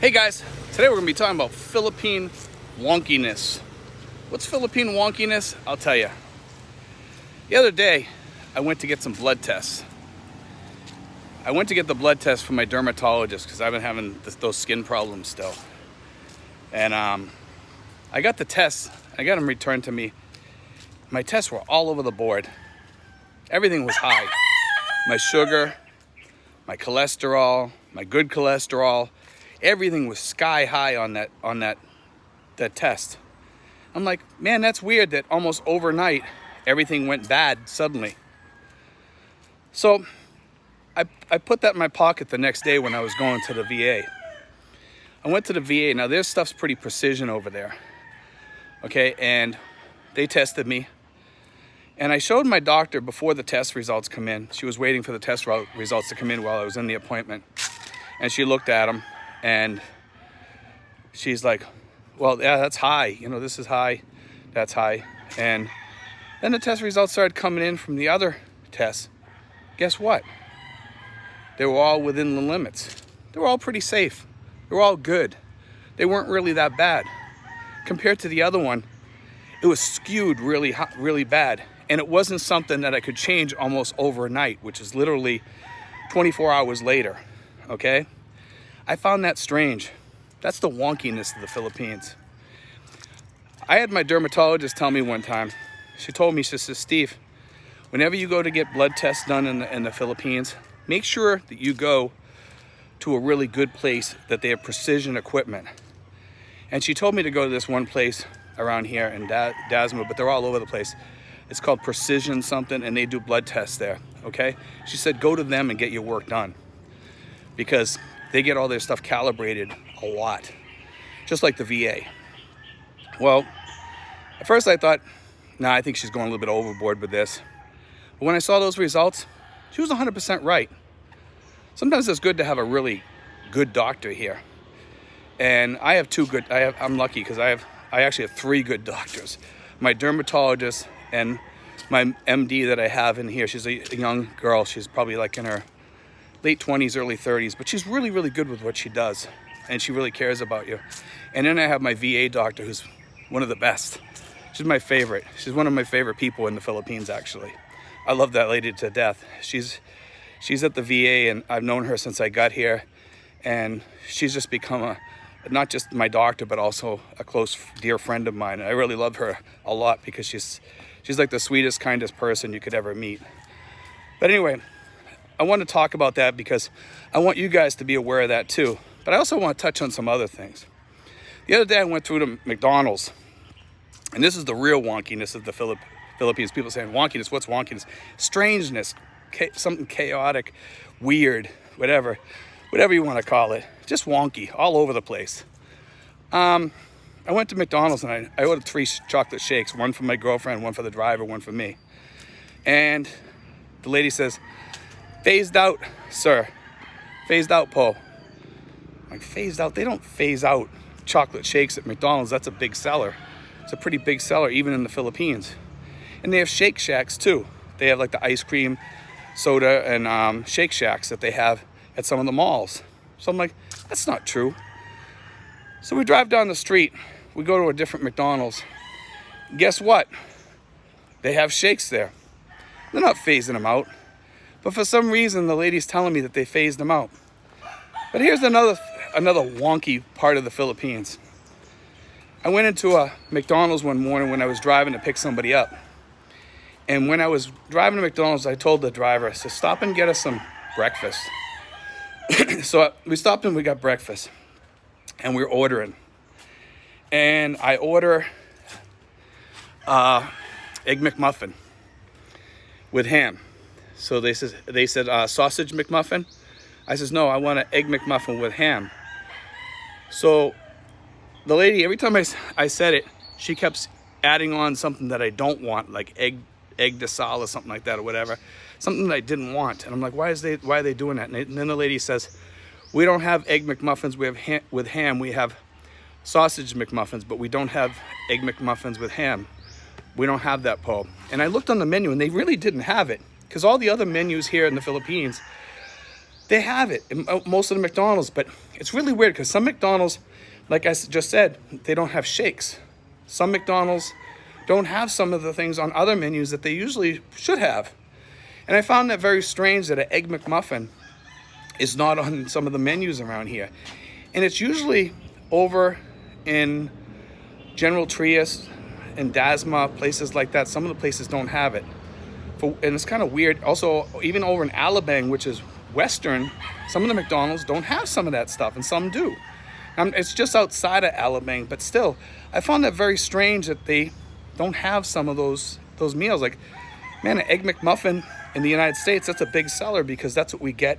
Hey guys, today we're going to be talking about Philippine wonkiness. What's Philippine wonkiness? I'll tell you. The other day, I went to get some blood tests. I went to get the blood test from my dermatologist because I've been having those skin problems still. And I got the tests. I got them returned to me. My tests were all over the board. Everything was high. My sugar, my cholesterol, my good cholesterol. Everything was sky high on that test. I'm like, man, that's weird that almost overnight everything went bad suddenly. So I put that in my pocket the next day when I was going to the VA. I went to the VA. Now their stuff's pretty precision over there. Okay, and they tested me. And I showed my doctor before the test results come in. She was waiting for the test results to come in while I was in the appointment. And she looked at them. And she's like, well, yeah, that's high. You know, this is high. That's high. And then the test results started coming in from the other tests. Guess what? They were all within the limits. They were all pretty safe. They were all good. They weren't really that bad. Compared to the other one, it was skewed really hot, really bad. And it wasn't something that I could change almost overnight, which is literally 24 hours later. Okay? I found that strange. That's the wonkiness of the Philippines. I had my dermatologist tell me one time, she told me, she says, Steve, whenever you go to get blood tests done in the Philippines, make sure that you go to a really good place that they have precision equipment. And she told me to go to this one place around here in Dasma, but they're all over the place. It's called Precision something, and they do blood tests there, okay? She said, go to them and get your work done, because they get all their stuff calibrated a lot, just like the VA. Well, at first I thought, nah, I think she's going a little bit overboard with this. But when I saw those results, she was 100% right. Sometimes it's good to have a really good doctor here. And I have I'm lucky because I actually have 3 good doctors. My dermatologist and my MD that I have in here. She's a young girl. She's probably like in her late 20s, early 30s, but she's really, really good with what she does, and she really cares about you. And then I have my VA doctor, who's one of the best. She's my favorite. She's one of my favorite people in the Philippines, actually. I love that lady to death. She's at the VA, and I've known her since I got here, and she's just become not just my doctor, but also a close, dear friend of mine. And I really love her a lot because she's like the sweetest, kindest person you could ever meet. But anyway, I want to talk about that because I want you guys to be aware of that too. But I also want to touch on some other things. The other day I went through to McDonald's, and this is the real wonkiness of the Philippines. People saying, wonkiness, what's wonkiness? Strangeness, something chaotic, weird, whatever you want to call it. Just wonky, all over the place. I went to McDonald's and I ordered 3 chocolate shakes, one for my girlfriend, one for the driver, one for me. And the lady says, phased out, sir. Phased out, Paul. I'm like, phased out? They don't phase out chocolate shakes at McDonald's. That's a big seller. It's a pretty big seller, even in the Philippines. And they have Shake Shacks, too. They have like the ice cream, soda, and Shake Shacks that they have at some of the malls. So I'm like, that's not true. So we drive down the street. We go to a different McDonald's. Guess what? They have shakes there. They're not phasing them out. But for some reason, the lady's telling me that they phased them out. But here's another wonky part of the Philippines. I went into a McDonald's one morning when I was driving to pick somebody up. And when I was driving to McDonald's, I told the driver, I said, stop and get us some breakfast. So we stopped and we got breakfast. And we were ordering. And I order Egg McMuffin with ham. So they said sausage McMuffin. I says, no, I want an Egg McMuffin with ham. So the lady, every time I said it, she kept adding on something that I don't want, like egg de sal or something like that or whatever. Something that I didn't want. And I'm like, why are they doing that? And then the lady says, we don't have Egg McMuffins with ham. We have sausage McMuffins, but we don't have Egg McMuffins with ham. We don't have that, Paul. And I looked on the menu and they really didn't have it. Because all the other menus here in the Philippines, they have it in most of the McDonald's, but it's really weird because some McDonald's, like I just said, they don't have shakes. Some McDonald's don't have some of the things on other menus that they usually should have. And I found that very strange that an Egg McMuffin is not on some of the menus around here. And it's usually over in General Trias and Dasma, places like that. Some of the places don't have it. And it's kind of weird. Also, even over in Alabang, which is Western, some of the McDonald's don't have some of that stuff, and some do. It's just outside of Alabang, but still, I found that very strange that they don't have some of those meals. Like, man, an Egg McMuffin in the United States, that's a big seller because that's what we get.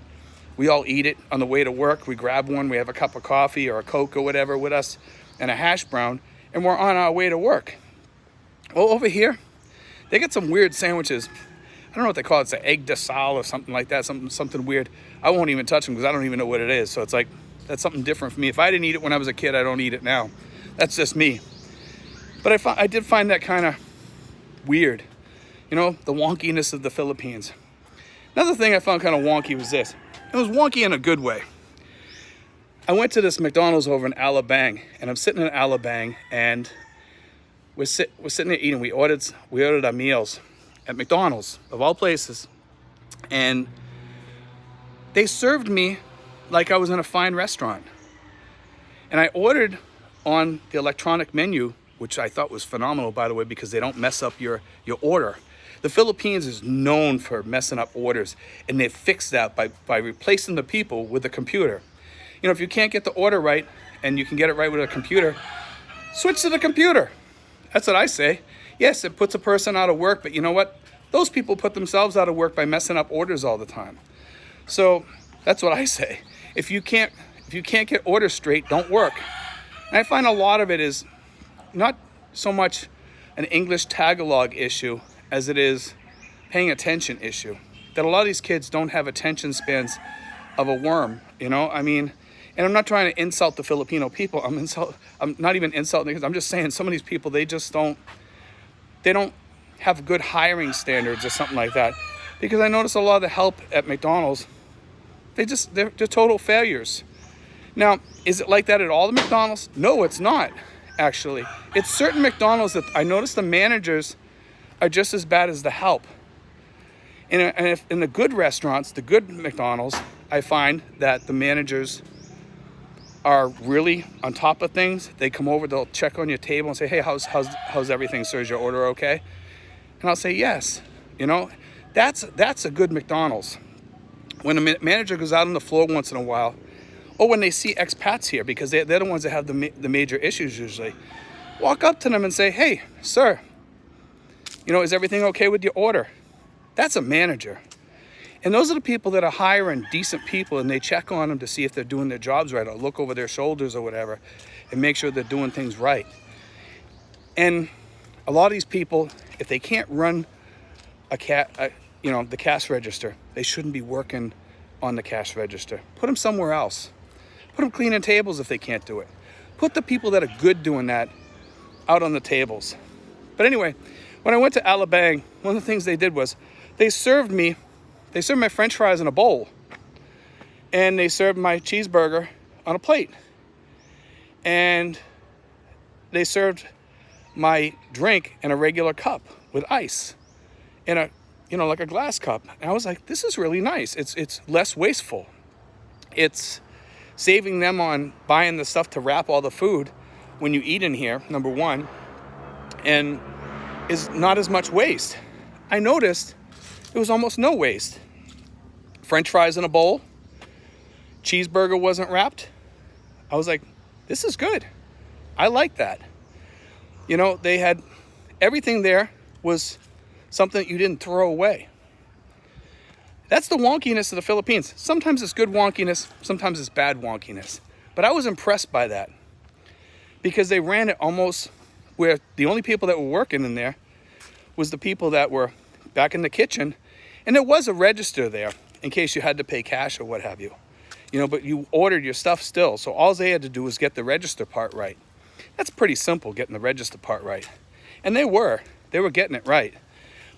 We all eat it on the way to work. We grab one, we have a cup of coffee or a Coke or whatever with us, and a hash brown, and we're on our way to work. Well, over here, they get some weird sandwiches. I don't know what they call it. It's an egg de sal or something like that, something weird. I won't even touch them because I don't even know what it is. So it's like, that's something different for me. If I didn't eat it when I was a kid, I don't eat it now. That's just me. But I did find that kind of weird. You know, the wonkiness of the Philippines. Another thing I found kind of wonky was this. It was wonky in a good way. I went to this McDonald's over in Alabang, and I'm sitting in Alabang, and we're sitting there eating. We ordered our meals at McDonald's, of all places, and they served me like I was in a fine restaurant. And I ordered on the electronic menu, which I thought was phenomenal, by the way, because they don't mess up your order. The Philippines is known for messing up orders, and they fix that by replacing the people with a computer. You know, if you can't get the order right and you can get it right with a computer, switch to the computer. That's what I say. Yes, it puts a person out of work, but you know what? Those people put themselves out of work by messing up orders all the time. So that's what I say. If you can't get orders straight, don't work. And I find a lot of it is not so much an English Tagalog issue as it is paying attention issue. That a lot of these kids don't have attention spans of a worm, you know? I mean, and I'm not trying to insult the Filipino people. I'm not even insulting because I'm just saying some of these people, they don't have good hiring standards or something like that. Because I notice a lot of the help at McDonald's, they're total failures. Now, is it like that at all the McDonald's? No, it's not, actually. It's certain McDonald's that I notice the managers are just as bad as the help. And if in the good restaurants, the good McDonald's, I find that the managers are really on top of things. They come over, they'll check on your table and say, hey, how's everything, sir? Is your order okay? And I'll say, yes. You know, that's a good McDonald's. When a manager goes out on the floor once in a while, or when they see expats here, because they're the ones that have the major issues usually, walk up to them and say, hey, sir, you know, is everything okay with your order? That's a manager. And those are the people that are hiring decent people, and they check on them to see if they're doing their jobs right, or look over their shoulders or whatever and make sure they're doing things right. And a lot of these people, if they can't run the cash register, they shouldn't be working on the cash register. Put them somewhere else. Put them cleaning tables if they can't do it. Put the people that are good doing that out on the tables. But anyway, when I went to Alabang, one of the things they did was they served my French fries in a bowl, and they served my cheeseburger on a plate, and they served my drink in a regular cup with ice in a, like a glass cup. And I was like, this is really nice. It's less wasteful. It's saving them on buying the stuff to wrap all the food when you eat in here, number one, and is not as much waste. I noticed it was almost no waste. French fries in a bowl, cheeseburger wasn't wrapped. I was like, this is good. I like that. You know, they had everything there was something that you didn't throw away. That's the wonkiness of the Philippines. Sometimes it's good wonkiness, sometimes it's bad wonkiness. But I was impressed by that because they ran it almost where the only people that were working in there was the people that were back in the kitchen, and there was a register there in case you had to pay cash or what have you. You know, but you ordered your stuff still, so all they had to do was get the register part right. That's pretty simple, getting the register part right. And they were getting it right.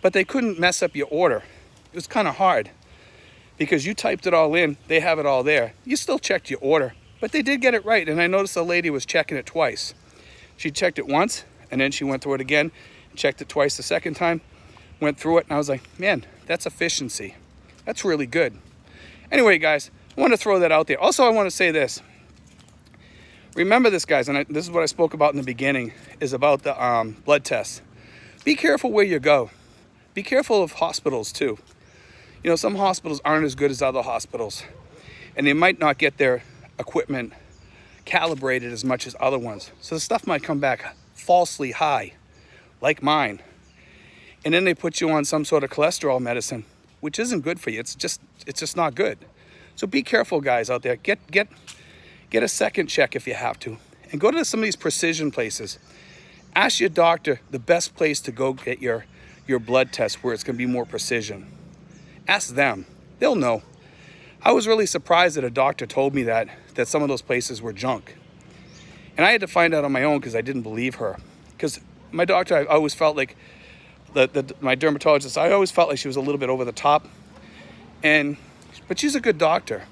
But they couldn't mess up your order. It was kind of hard because you typed it all in, they have it all there. You still checked your order, But they did get it right, and I noticed the lady was checking it twice. She checked it once, and then she went through it again, checked it twice the second time, went through it, and I was like, man, that's efficiency. That's really good. Anyway, guys, I want to throw that out there. Also, I want to say this. Remember this, guys, and this is what I spoke about in the beginning, is about the blood tests. Be careful where you go. Be careful of hospitals, too. You know, some hospitals aren't as good as other hospitals, and they might not get their equipment calibrated as much as other ones. So the stuff might come back falsely high, like mine. And then they put you on some sort of cholesterol medicine, which isn't good for you. It's just not good. So be careful, guys, out there. Get a second check if you have to. And go to some of these precision places. Ask your doctor the best place to go get your blood test where it's going to be more precision. Ask them. They'll know. I was really surprised that a doctor told me that some of those places were junk. And I had to find out on my own because I didn't believe her. Because my doctor, I always felt like, my dermatologist, I always felt like she was a little bit over the top. But she's a good doctor.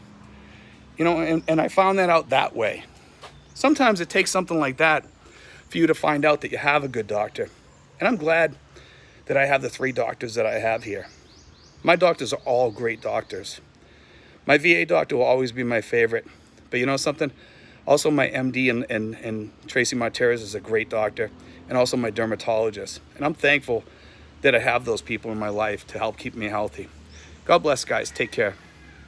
You know, and I found that out that way. Sometimes it takes something like that for you to find out that you have a good doctor. And I'm glad that I have the 3 doctors that I have here. My doctors are all great doctors. My VA doctor will always be my favorite. But you know something? Also my MD and Tracy Martinez is a great doctor. And also my dermatologist. And I'm thankful that I have those people in my life to help keep me healthy. God bless, guys. Take care.